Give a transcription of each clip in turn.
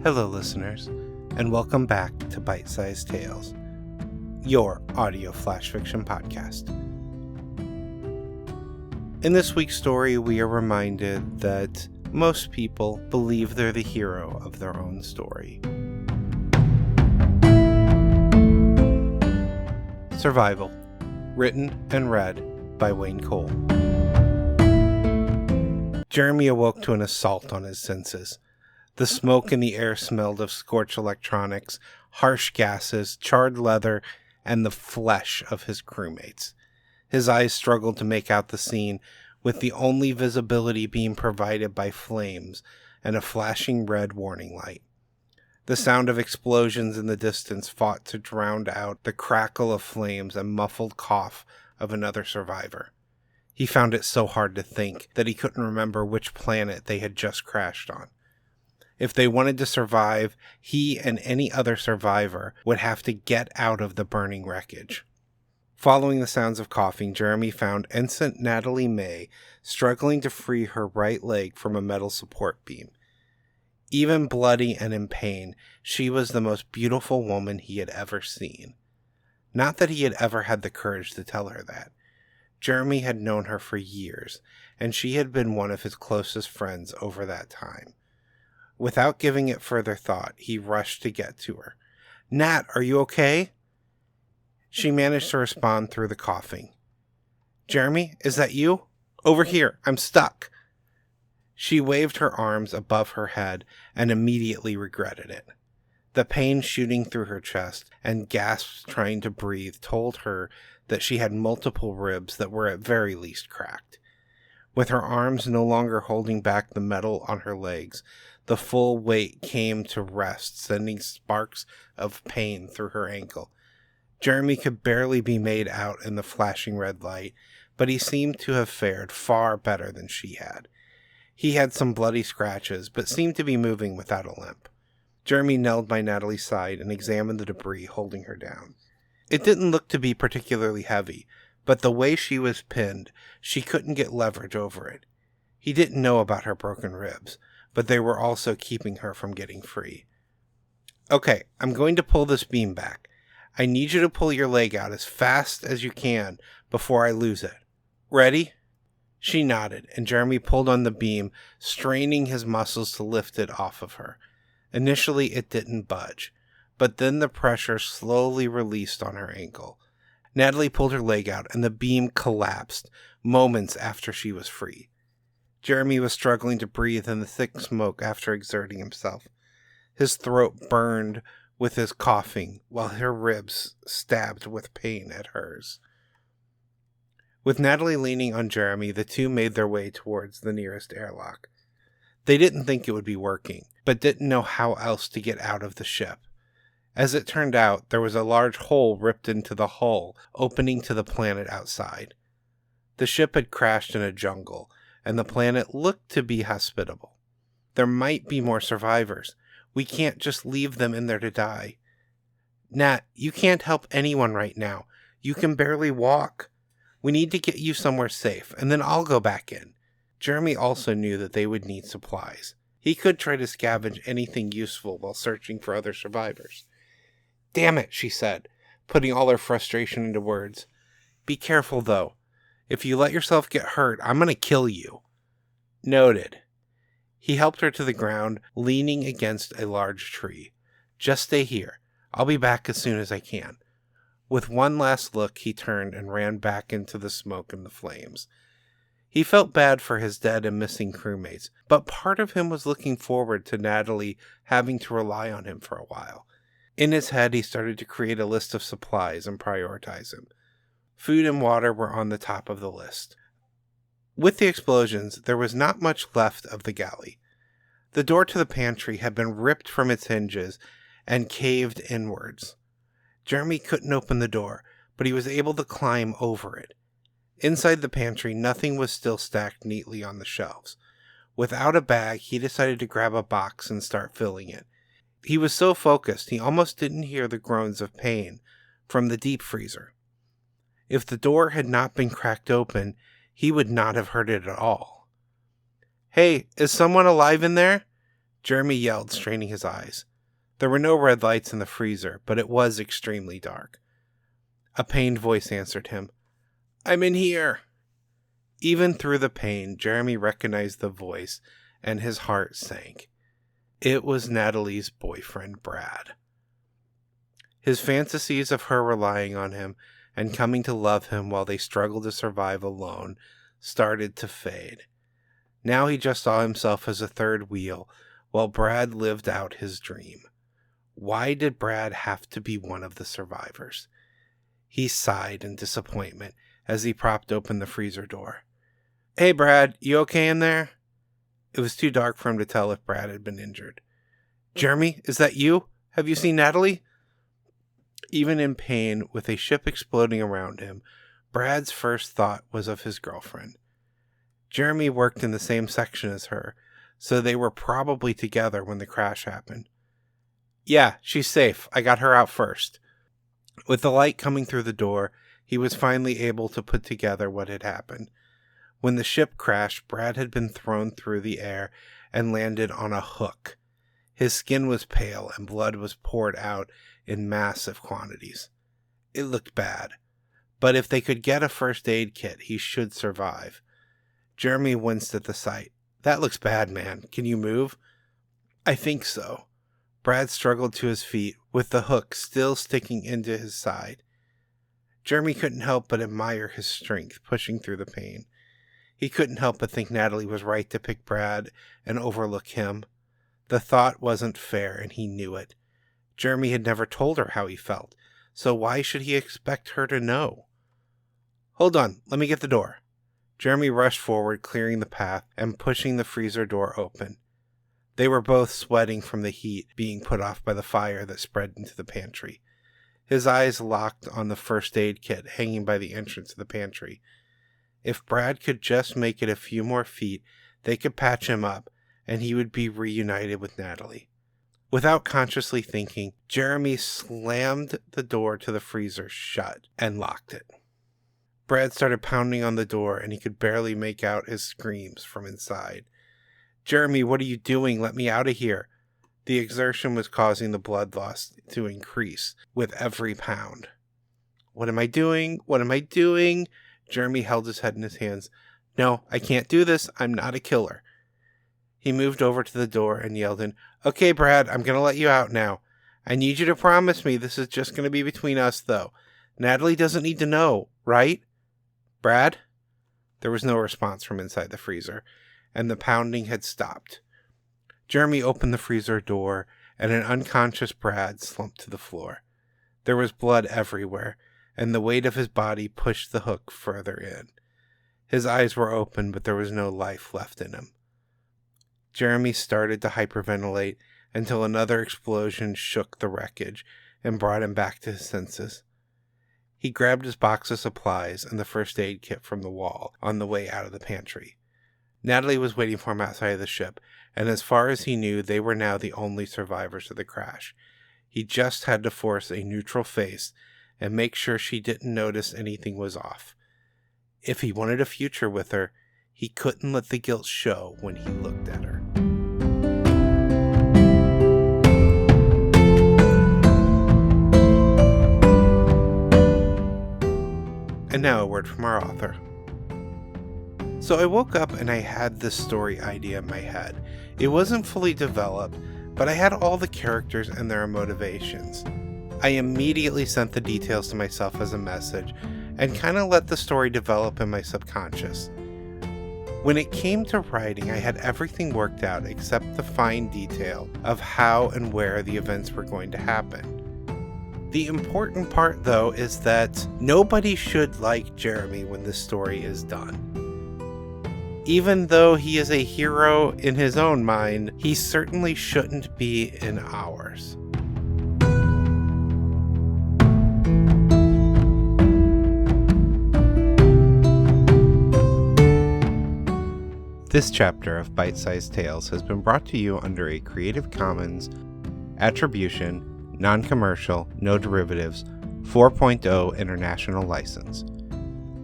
Hello, listeners, and welcome back to Bite-Sized Tales, your audio flash fiction podcast. In this week's story, we are reminded that most people believe they're the hero of their own story. Survival, written and read by Wayne Cole. Jeremy awoke to an assault on his senses. The smoke in the air smelled of scorched electronics, harsh gases, charred leather, and the flesh of his crewmates. His eyes struggled to make out the scene, with the only visibility being provided by flames and a flashing red warning light. The sound of explosions in the distance fought to drown out the crackle of flames and muffled cough of another survivor. He found it so hard to think that he couldn't remember which planet they had just crashed on. If they wanted to survive, he and any other survivor would have to get out of the burning wreckage. Following the sounds of coughing, Jeremy found Ensign Natalie May struggling to free her right leg from a metal support beam. Even bloody and in pain, she was the most beautiful woman he had ever seen. Not that he had ever had the courage to tell her that. Jeremy had known her for years, and she had been one of his closest friends over that time. Without giving it further thought, he rushed to get to her. "Nat, are you okay?" She managed to respond through the coughing. "Jeremy, is that you? Over here, I'm stuck." She waved her arms above her head and immediately regretted it. The pain shooting through her chest and gasps trying to breathe told her that she had multiple ribs that were at very least cracked. With her arms no longer holding back the metal on her legs, the full weight came to rest, sending sparks of pain through her ankle. Jeremy could barely be made out in the flashing red light, but he seemed to have fared far better than she had. He had some bloody scratches, but seemed to be moving without a limp. Jeremy knelt by Natalie's side and examined the debris holding her down. It didn't look to be particularly heavy, but the way she was pinned, she couldn't get leverage over it. He didn't know about her broken ribs, but they were also keeping her from getting free. "Okay, I'm going to pull this beam back. I need you to pull your leg out as fast as you can before I lose it. Ready?" She nodded, and Jeremy pulled on the beam, straining his muscles to lift it off of her. Initially, it didn't budge, but then the pressure slowly released on her ankle. Natalie pulled her leg out, and the beam collapsed moments after she was free. Jeremy was struggling to breathe in the thick smoke after exerting himself. His throat burned with his coughing, while her ribs stabbed with pain at hers. With Natalie leaning on Jeremy, the two made their way towards the nearest airlock. They didn't think it would be working, but didn't know how else to get out of the ship. As it turned out, there was a large hole ripped into the hull, opening to the planet outside. The ship had crashed in a jungle, and the planet looked to be hospitable. There might be more survivors. We can't just leave them in there to die. "Nat, you can't help anyone right now. You can barely walk. We need to get you somewhere safe, and then I'll go back in." Jeremy also knew that they would need supplies. He could try to scavenge anything useful while searching for other survivors. "Damn it," she said, putting all her frustration into words. "Be careful, though. If you let yourself get hurt, I'm going to kill you." "Noted." He helped her to the ground, leaning against a large tree. "Just stay here. I'll be back as soon as I can." With one last look, he turned and ran back into the smoke and the flames. He felt bad for his dead and missing crewmates, but part of him was looking forward to Natalie having to rely on him for a while. In his head, he started to create a list of supplies and prioritize them. Food and water were on the top of the list. With the explosions, there was not much left of the galley. The door to the pantry had been ripped from its hinges and caved inwards. Jeremy couldn't open the door, but he was able to climb over it. Inside the pantry, nothing was still stacked neatly on the shelves. Without a bag, he decided to grab a box and start filling it. He was so focused, he almost didn't hear the groans of pain from the deep freezer. If the door had not been cracked open, he would not have heard it at all. "Hey, is someone alive in there?" Jeremy yelled, straining his eyes. There were no red lights in the freezer, but it was extremely dark. A pained voice answered him. "I'm in here." Even through the pain, Jeremy recognized the voice, and his heart sank. It was Natalie's boyfriend, Brad. His fantasies of her relying on him and coming to love him while they struggled to survive alone started to fade. Now he just saw himself as a third wheel, while Brad lived out his dream. Why did Brad have to be one of the survivors? He sighed in disappointment as he propped open the freezer door. "Hey, Brad, you okay in there?" It was too dark for him to tell if Brad had been injured. "Jeremy, is that you? Have you seen Natalie?" Even in pain, with a ship exploding around him, Brad's first thought was of his girlfriend. Jeremy worked in the same section as her, so they were probably together when the crash happened. "Yeah, she's safe. I got her out first." With the light coming through the door, he was finally able to put together what had happened. When the ship crashed, Brad had been thrown through the air and landed on a hook. His skin was pale and blood was poured out in massive quantities. It looked bad, but if they could get a first aid kit, he should survive. Jeremy winced at the sight. "That looks bad, man. Can you move?" "I think so." Brad struggled to his feet, with the hook still sticking into his side. Jeremy couldn't help but admire his strength, pushing through the pain. He couldn't help but think Natalie was right to pick Brad and overlook him. The thought wasn't fair, and he knew it. Jeremy had never told her how he felt, so why should he expect her to know? "Hold on, let me get the door." Jeremy rushed forward, clearing the path and pushing the freezer door open. They were both sweating from the heat being put off by the fire that spread into the pantry. His eyes locked on the first aid kit hanging by the entrance of the pantry. If Brad could just make it a few more feet, they could patch him up, and he would be reunited with Natalie. Without consciously thinking, Jeremy slammed the door to the freezer shut and locked it. Brad started pounding on the door, and he could barely make out his screams from inside. "Jeremy, what are you doing? Let me out of here." The exertion was causing the blood loss to increase with every pound. "What am I doing? What am I doing?" Jeremy held his head in his hands. "No, I can't do this. I'm not a killer." He moved over to the door and yelled in, "Okay, Brad, I'm going to let you out now. I need you to promise me this is just going to be between us, though. Natalie doesn't need to know, right? Brad?" There was no response from inside the freezer, and the pounding had stopped. Jeremy opened the freezer door, and an unconscious Brad slumped to the floor. There was blood everywhere, and the weight of his body pushed the hook further in. His eyes were open, but there was no life left in him. Jeremy started to hyperventilate until another explosion shook the wreckage and brought him back to his senses. He grabbed his box of supplies and the first aid kit from the wall on the way out of the pantry. Natalie was waiting for him outside of the ship, and as far as he knew, they were now the only survivors of the crash. He just had to force a neutral face and make sure she didn't notice anything was off. If he wanted a future with her, he couldn't let the guilt show when he looked at her. And now a word from our author. So I woke up and I had this story idea in my head. It wasn't fully developed, but I had all the characters and their motivations. I immediately sent the details to myself as a message and kind of let the story develop in my subconscious. When it came to writing, I had everything worked out except the fine detail of how and where the events were going to happen. The important part, though, is that nobody should like Jeremy when this story is done. Even though he is a hero in his own mind, he certainly shouldn't be in ours. This chapter of Bite-Sized Tales has been brought to you under a Creative Commons Attribution, Non-Commercial, No Derivatives 4.0 International License.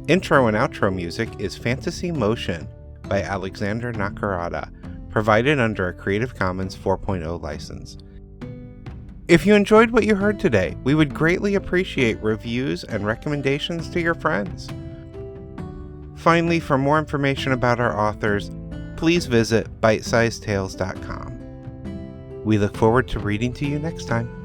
Intro and outro music is Fantasy Motion by Alexander Nakarada, provided under a Creative Commons 4.0 license. If you enjoyed what you heard today, we would greatly appreciate reviews and recommendations to your friends. Finally, for more information about our authors, please visit bitesizedtales.com. We look forward to reading to you next time.